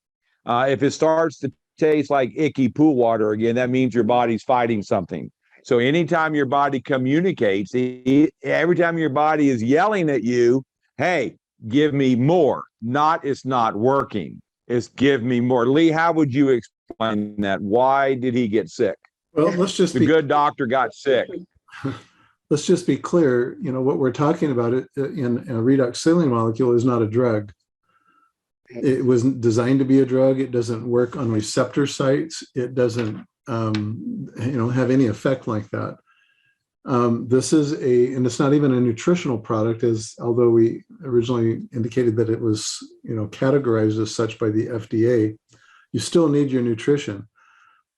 if it starts to taste like icky pool water again, that means your body's fighting something. So anytime your body communicates, every time your body is yelling at you, hey, give me more, not it's not working. It's give me more. Lee, how would you explain that? Why did he get sick? Well, let's just The be good doctor got sick. let's just be clear. You know, what we're talking about in a redox signaling molecule is not a drug. It wasn't designed to be a drug. It doesn't work on receptor sites. It doesn't, have any effect like that. This is and it's not even a nutritional product, although we originally indicated that it was, categorized as such by the FDA. You still need your nutrition.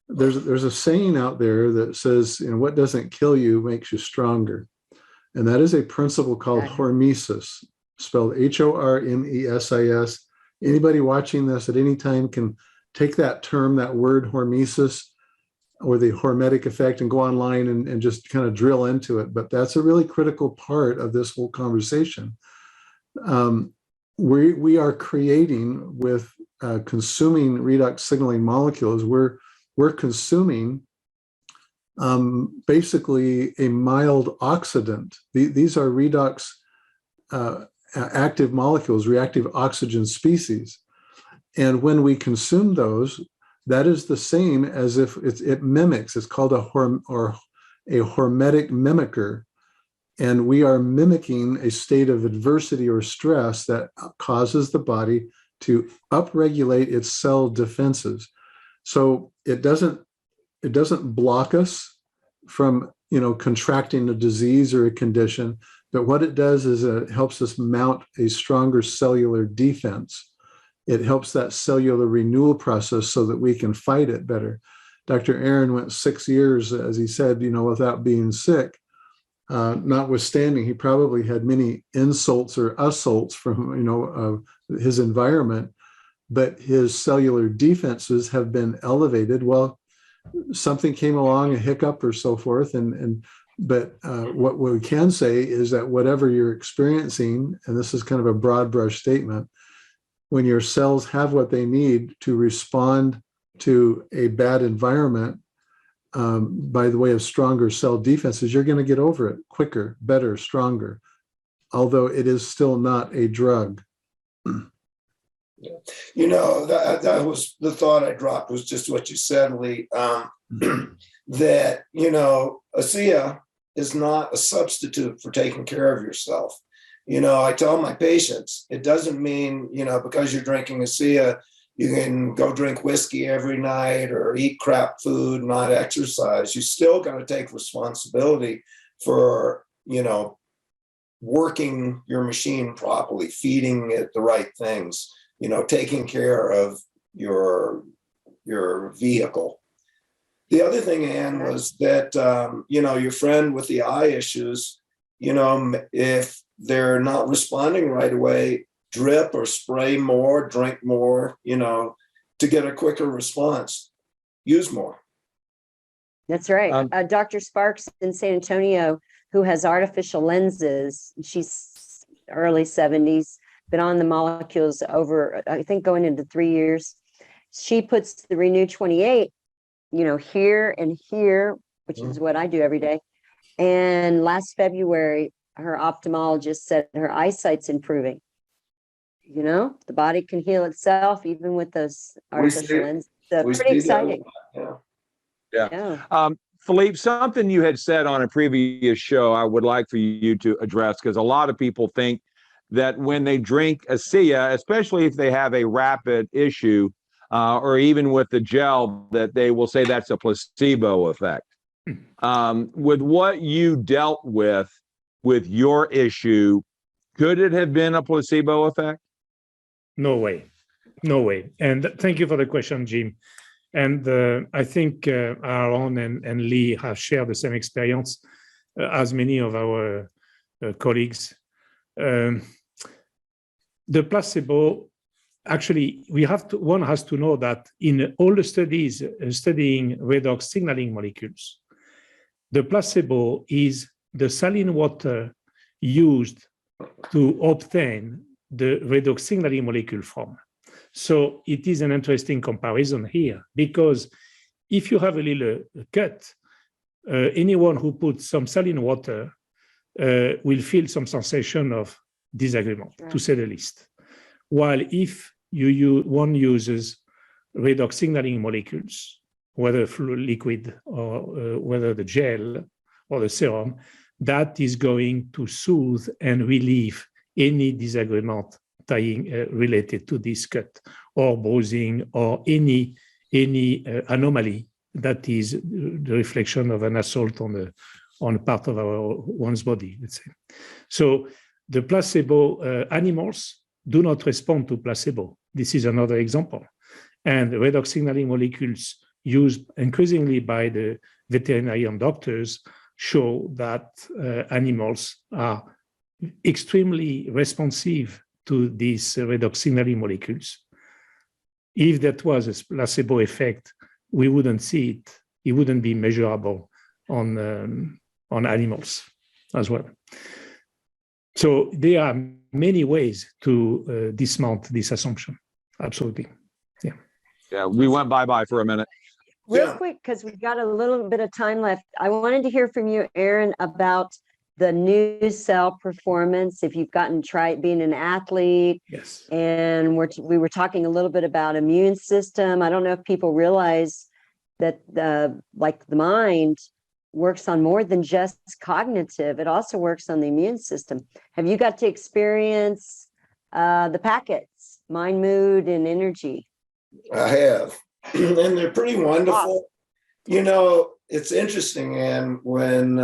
There's a saying out there that says, what doesn't kill you makes you stronger. And that is a principle called hormesis, spelled HORMESIS. Anybody watching this at any time can take that term, that word hormesis, or the hormetic effect, and go online and just kind of drill into it. But that's a really critical part of this whole conversation. We are creating with consuming redox signaling molecules. We're consuming basically a mild oxidant. These are redox active molecules, reactive oxygen species. And when we consume those, that is the same as if it mimics. It's called a hormetic mimicker. And we are mimicking a state of adversity or stress that causes the body to upregulate its cell defenses. So it doesn't block us from, contracting a disease or a condition, but what it does is it helps us mount a stronger cellular defense. It helps that cellular renewal process so that we can fight it better. Dr. Aaron went 6 years, as he said, without being sick. Notwithstanding, he probably had many insults or assaults from, his environment, but his cellular defenses have been elevated. Well, something came along, a hiccup or so forth. But what we can say is that whatever you're experiencing, and this is kind of a broad brush statement, when your cells have what they need to respond to a bad environment, by the way of stronger cell defenses, you're going to get over it quicker, better, stronger, although it is still not a drug. That was the thought I dropped, was just what you said, Lee, that, Asea is not a substitute for taking care of yourself. I tell my patients, it doesn't mean, because you're drinking Asea, you can go drink whiskey every night or eat crap food, not exercise. You still got to take responsibility for, working your machine properly, feeding it the right things, taking care of your vehicle. The other thing, Ann, was that, your friend with the eye issues, if they're not responding right away, drip or spray more, drink more, to get a quicker response, use more. That's right. Dr. Sparks in San Antonio, who has artificial lenses, she's early 70s, been on the molecules over, I think, going into 3 years. She puts the Renew 28, here and here, which is what I do every day. And last February, her ophthalmologist said her eyesight's improving. The body can heal itself even with those artificial lenses. Pretty exciting. Yeah. Philippe, something you had said on a previous show, I would like for you to address, because a lot of people think that when they drink Asea, especially if they have a rapid issue, or even with the gel, that they will say that's a placebo effect. With what you dealt with your issue, could it have been a placebo effect? No way. And thank you for the question, Jim. And I think Aaron and Lee have shared the same experience as many of our colleagues. The placebo, actually, one has to know that in all the studies studying redox signaling molecules, the placebo is the saline water used to obtain the redox signaling molecule from. So it is an interesting comparison here, because if you have a little cut, anyone who puts some saline water will feel some sensation of disagreement, Right. to say the least. While if one uses redox signaling molecules, whether liquid or whether the gel or the serum, that is going to soothe and relieve any disagreement related to this cut or bruising or any anomaly that is the reflection of an assault on part of one's body, let's say. So the placebo animals do not respond to placebo. This is another example. And redox signaling molecules used increasingly by the veterinarian doctors show that animals are extremely responsive to these redox signaling molecules. If that was a placebo effect, we wouldn't see it. It wouldn't be measurable on animals as well. So there are many ways to dismount this assumption. Absolutely. Yeah. Yeah, we went bye-bye for a minute. Real Yeah. quick, because we've got a little bit of time left. I wanted to hear from you, Aaron, about the new cell performance. If you've gotten tried being an athlete, Yes. and we were talking a little bit about immune system. I don't know if people realize that the mind works on more than just cognitive. It also works on the immune system. Have you got to experience the packets, mind, mood, and energy? I have, and they're pretty wonderful. You know, it's interesting, and when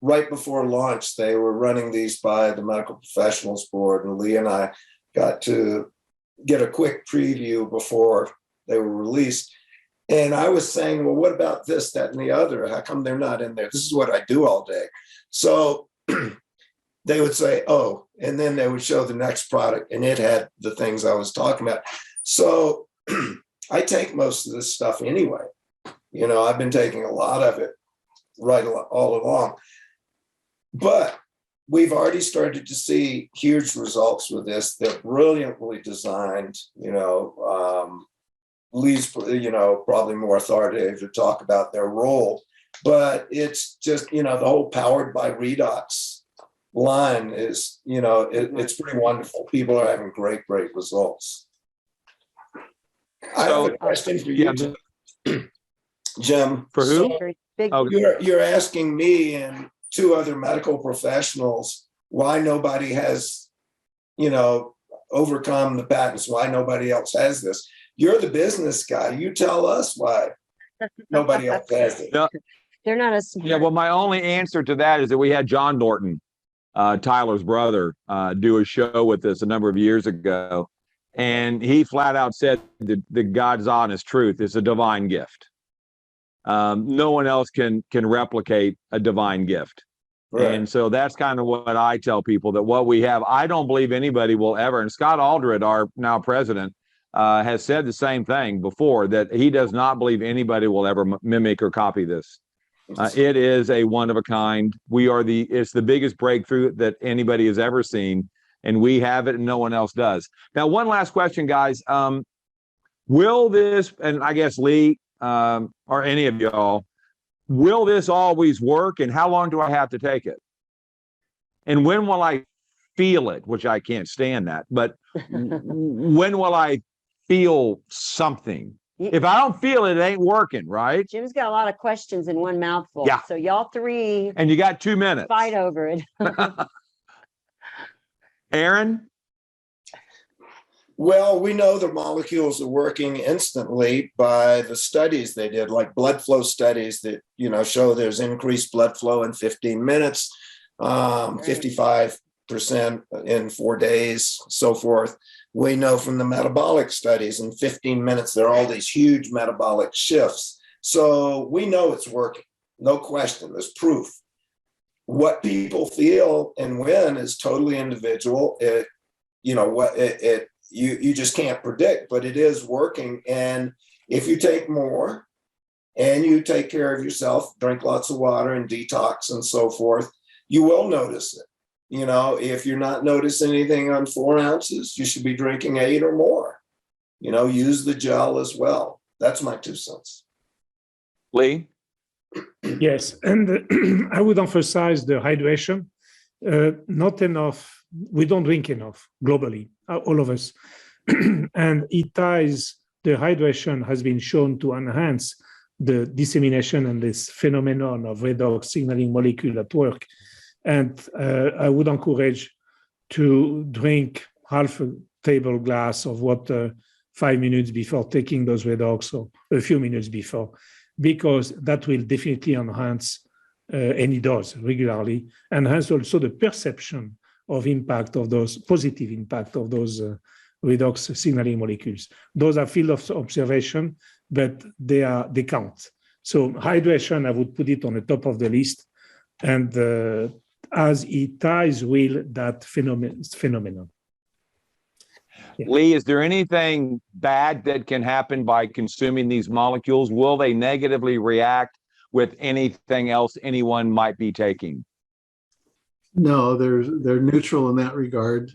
right before launch, they were running these by the Medical Professionals Board, and Lee and I got to get a quick preview before they were released. And I was saying, well, what about this, that, and the other? How come they're not in there? This is what I do all day. So they would say, oh, and then they would show the next product, and it had the things I was talking about. So I take most of this stuff anyway. You know, I've been taking a lot of it right all along. But we've already started to see huge results with this. They're brilliantly designed, you know, Lee's, you know, probably more authoritative to talk about their role, but it's just, you know, the whole powered by Redox line is, you know, it's pretty wonderful. People are having great results. I have a question for you, Jim. For who? Very big. Oh, You're asking me and two other medical professionals why nobody has, you know, overcome the patents, why nobody else has this. You're the business guy. You tell us why nobody else has it. Yeah. They're not as smart. Yeah, well, my only answer to that is that we had John Norton, Tyler's brother, do a show with us a number of years ago. And he flat out said that God's honest truth is a divine gift. No one else can replicate a divine gift. Right. And so that's kind of what I tell people, that what we have, I don't believe anybody will ever, and Scott Aldred, our now president, has said the same thing before, that he does not believe anybody will ever mimic or copy this. It is a one of a kind. It's the biggest breakthrough that anybody has ever seen, and we have it and no one else does. Now, one last question, guys. Will this, and I guess Lee, or any of y'all, will this always work, and how long do I have to take it? And when will I feel it, which I can't stand that, but when will I feel something? If I don't feel it, it ain't working, right? Jim's got a lot of questions in one mouthful. Yeah. So y'all three And you got 2 minutes. fight over it. Aaron? Well, we know the molecules are working instantly by the studies they did, like blood flow studies that, you know, show there's increased blood flow in 15 minutes, 55% in 4 days, so forth. We know from the metabolic studies in 15 minutes, there are all these huge metabolic shifts. So we know it's working, no question, there's proof. What people feel and when is totally individual. It, you know, what you just can't predict, but it is working. And if you take more and you take care of yourself, drink lots of water and detox and so forth, you will notice it. You know, if you're not noticing anything on 4 ounces, you should be drinking 8 or more. You know, use the gel as well. That's my 2 cents. Lee? Yes, and I would emphasize the hydration. Not enough we don't drink enough globally, all of us. And it ties, the hydration has been shown to enhance the dissemination and this phenomenon of redox signaling molecule at work. And I would encourage to drink half a table glass of water 5 minutes before taking those redox, or a few minutes before, because that will definitely enhance, and it does regularly, enhance also the perception of impact of those, positive impact of those redox signaling molecules. Those are field of observation, but they count. So hydration, I would put it on the top of the list, and as it ties with that phenomenon. Yeah. Lee, is there anything bad that can happen by consuming these molecules? Will they negatively react with anything else anyone might be taking? No, they're neutral in that regard.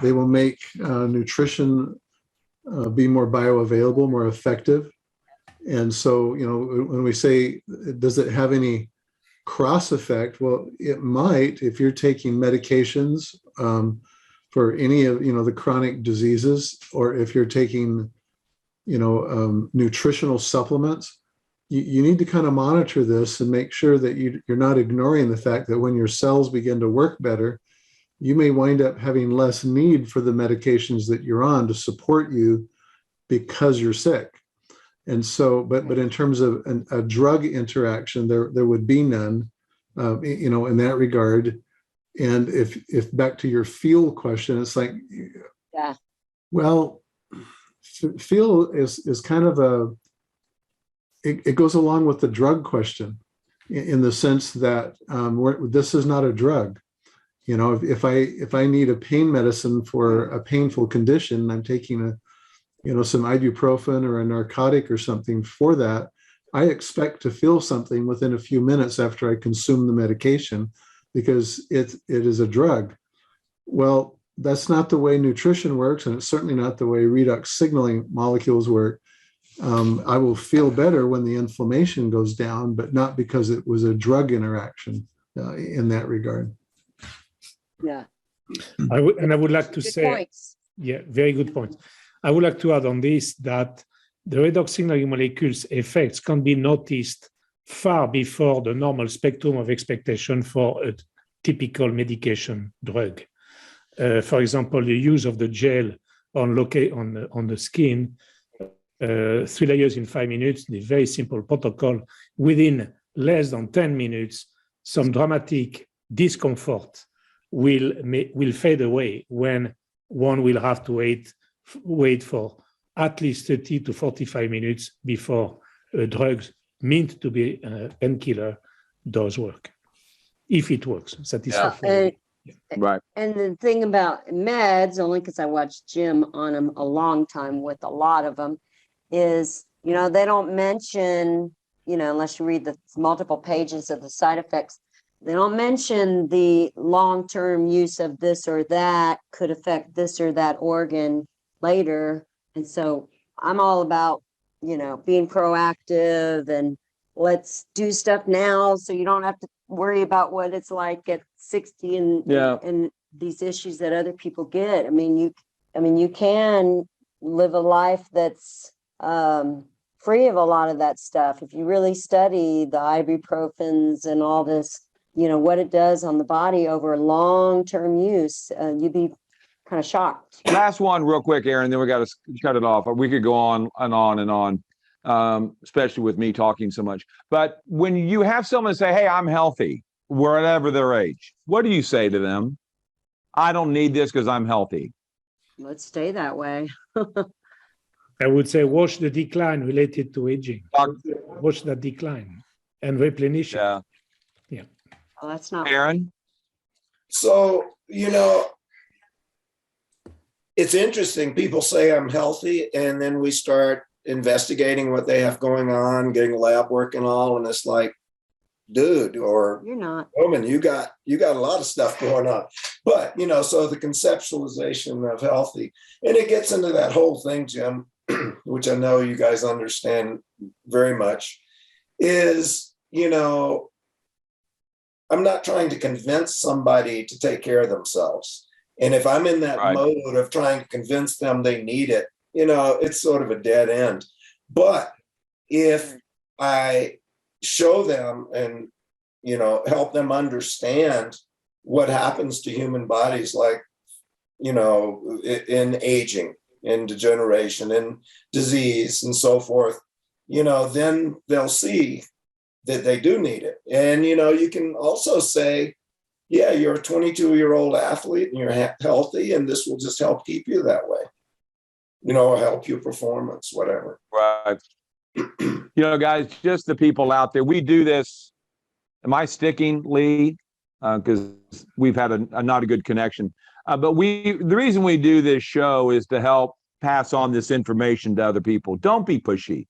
They will make nutrition be more bioavailable, more effective. And so, you know, when we say, does it have any cross effect? Well, it might if you're taking medications for any of, you know, the chronic diseases, or if you're taking, you know, nutritional supplements. You need to kind of monitor this and make sure that you're not ignoring the fact that when your cells begin to work better, you may wind up having less need for the medications that you're on to support you because you're sick. And so, but in terms of a drug interaction, there would be none, you know, in that regard. And if back to your feel question, it's like, Yeah. Well, feel is kind of it goes along with the drug question in the sense that this is not a drug. You know, if I need a pain medicine for a painful condition, I'm taking some ibuprofen or a narcotic or something for that, I expect to feel something within a few minutes after I consume the medication because it is a drug. Well, that's not the way nutrition works, and it's certainly not the way redox signaling molecules work. I will feel better when the inflammation goes down, but not because it was a drug interaction in that regard. Yeah. I would like to Good say, points. yeah, very good point. I would like to add on this that the redox signaling molecules effects can be noticed far before the normal spectrum of expectation for a typical medication drug. For example, the use of the gel on the skin, 3 layers in 5 minutes, the very simple protocol. Within less than 10 minutes, some dramatic discomfort will fade away when one will have to wait for at least 30 to 45 minutes before drugs meant to be a painkiller does work, if it works satisfactorily. Right. And the thing about meds, only because I watched Jim on them a long time with a lot of them, is, they don't mention, unless you read the multiple pages of the side effects, they don't mention the long-term use of this or that could affect this or that organ later. And so I'm all about, being proactive and let's do stuff now so you don't have to worry about what it's like at 60 and these issues that other people get. I mean, you can live a life that's free of a lot of that stuff. If you really study the ibuprofens and all this, what it does on the body over long-term use, you'd be kind of shocked. Last one real quick, Aaron, then we got to cut it off. We could go on and on and on, especially with me talking so much. But when you have someone say, hey, I'm healthy, whatever their age, what do you say to them? I don't need this because I'm healthy. Let's stay that way. I would say watch the decline related to aging. Watch that decline and replenish it. Yeah. Oh, that's not Aaron? So, it's interesting. People say I'm healthy, and then we start investigating what they have going on, getting lab work and all, and it's like, dude, or you're not. woman, you got a lot of stuff going on. But, so the conceptualization of healthy, and it gets into that whole thing, Jim, which I know you guys understand very much, is, I'm not trying to convince somebody to take care of themselves. And if I'm in that Right. mode of trying to convince them they need it, it's sort of a dead end. But if I show them and, help them understand what happens to human bodies, like, in aging, in degeneration, in disease, and so forth, then they'll see that they do need it. And, you can also say, yeah, you're a 22-year-old athlete and you're healthy, and this will just help keep you that way, or help your performance, whatever. Right. Guys, just the people out there, we do this. Am I sticking, Lee? Because we've had a not a good connection. But the reason we do this show is to help pass on this information to other people. Don't be pushy.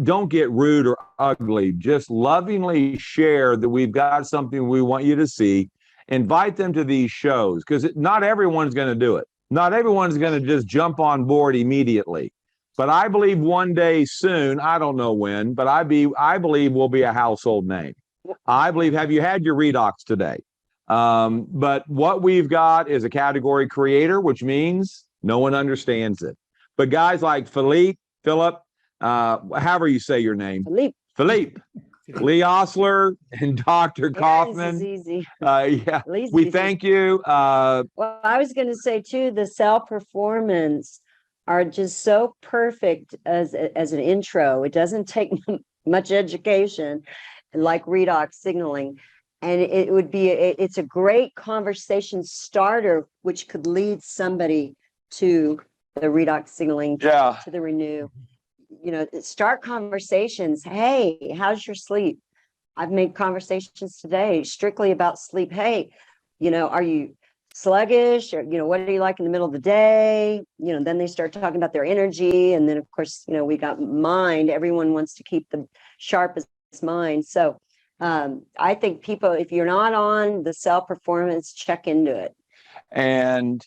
Don't get rude or ugly. Just lovingly share that we've got something we want you to see. Invite them to these shows, because not everyone's going to do it. Not everyone's going to just jump on board immediately. But I believe one day soon, I don't know when, but I believe we'll be a household name. I believe, have you had your Redox today? But what we've got is a category creator, which means no one understands it. But guys like Philip, however you say your name, Philippe, Lee Osler, and Dr. Kaufman. This is easy. Yeah, we thank you. Well, I was going to say too, the cell performance are just so perfect as an intro. It doesn't take much education, like redox signaling. And it's a great conversation starter, which could lead somebody to the redox signaling, to the renew. Start conversations. Hey, how's your sleep? I've made conversations today strictly about sleep. Hey, are you sluggish, or what are you like in the middle of the day? Then they start talking about their energy, and then of course we got mind. Everyone wants to keep the sharpest mind. So I think people, if you're not on the cell performance, check into it. And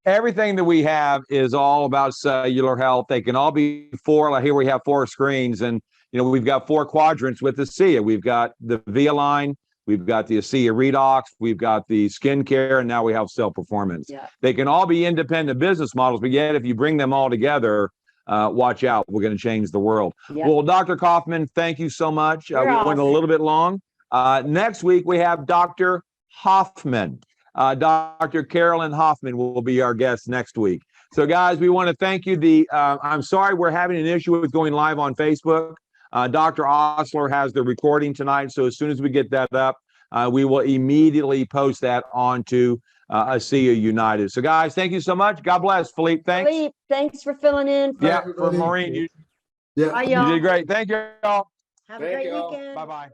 everything that we have is all about cellular health. They can all be like here we have 4 screens, and we've got 4 quadrants with Asea. We've got the VIA line, we've got the Asea Redox, we've got the skincare, and now we have cell performance. Yeah. They can all be independent business models, but yet if you bring them all together, watch out, we're going to change the world. Yep. Well, Dr. Kaufman, thank you so much. We went a little bit long. Next week, we have Dr. Hoffman. Dr. Carolyn Hoffman will be our guest next week. So, guys, we want to thank you. I'm sorry we're having an issue with going live on Facebook. Dr. Osler has the recording tonight, so as soon as we get that up, we will immediately post that onto Asea United. So, guys, thank you so much. God bless. Philippe, thanks. Philippe, thanks for filling in. For Maureen, you Bye, y'all. did great. Thank you, all. Have a great weekend. Bye-bye.